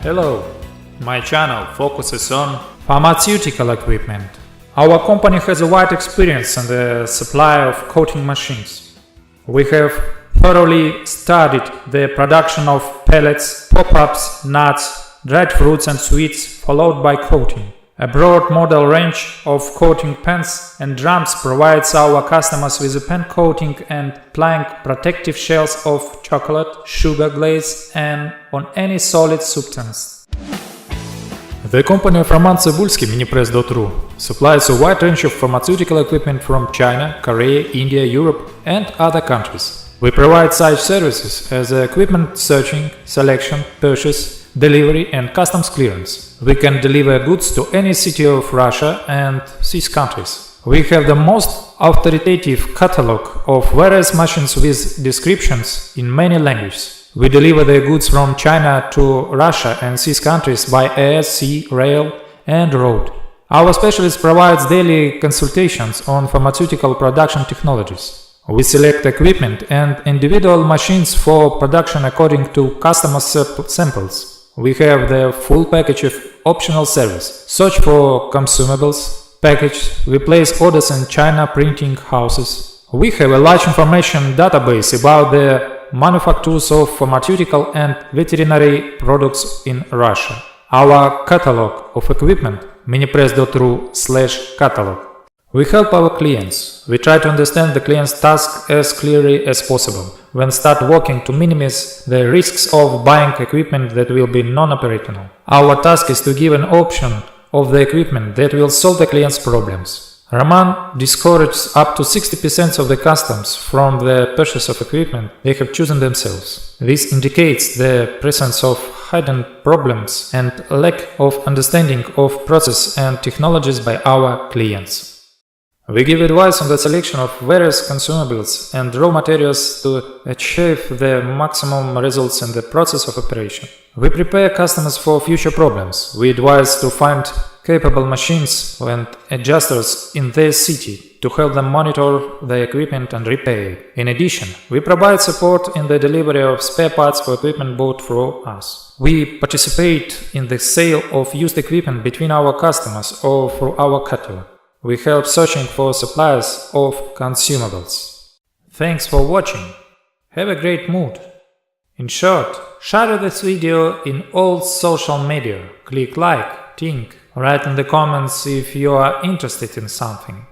Hello, my channel focuses on pharmaceutical equipment. Our company has a wide experience in the supply of coating machines. We have thoroughly studied the production of pellets, pop-ups, nuts, dried fruits and sweets, followed by coating. A broad model range of coating pens and drums provides our customers with a pen coating and applying protective shells of chocolate, sugar glaze and on any solid substance. The company of RomanTsibulsky, Minipress.ru, supplies a wide range of pharmaceutical equipment from China, Korea, India, Europe and other countries. We provide such services as equipment searching, selection, purchase, delivery and customs clearance. We can deliver goods to any city of Russia and CIS countries. We have the most authoritative catalog of various machines with descriptions in many languages. We deliver the goods from China to Russia and CIS countries by air, sea, rail and road. Our specialist provides daily consultations on pharmaceutical production technologies. We select equipment and individual machines for production according to customer samples. We have the full package of optional service. Search for consumables, package, we place orders in China printing houses. We have a large information database about the manufacturers of pharmaceutical and veterinary products in Russia. Our catalog of equipment, minipress.ru/catalog. We help our clients. We try to understand the client's task as clearly as possible. When start working to minimize the risks of buying equipment that will be non-operational. Our task is to give an option of the equipment that will solve the client's problems. Roman discourages up to 60% of the customers from the purchase of equipment they have chosen themselves. This indicates the presence of hidden problems and lack of understanding of process and technologies by our clients. We give advice on the selection of various consumables and raw materials to achieve the maximum results in the process of operation. We prepare customers for future problems. We advise to find capable machines and adjusters in their city to help them monitor the equipment and repair it. In addition, we provide support in the delivery of spare parts for equipment bought through us. We participate in the sale of used equipment between our customers or through our catalog. We help searching for suppliers of consumables. Thanks for watching. Have a great mood. In short, share this video in all social media. Click like, think, write in the comments if you are interested in something.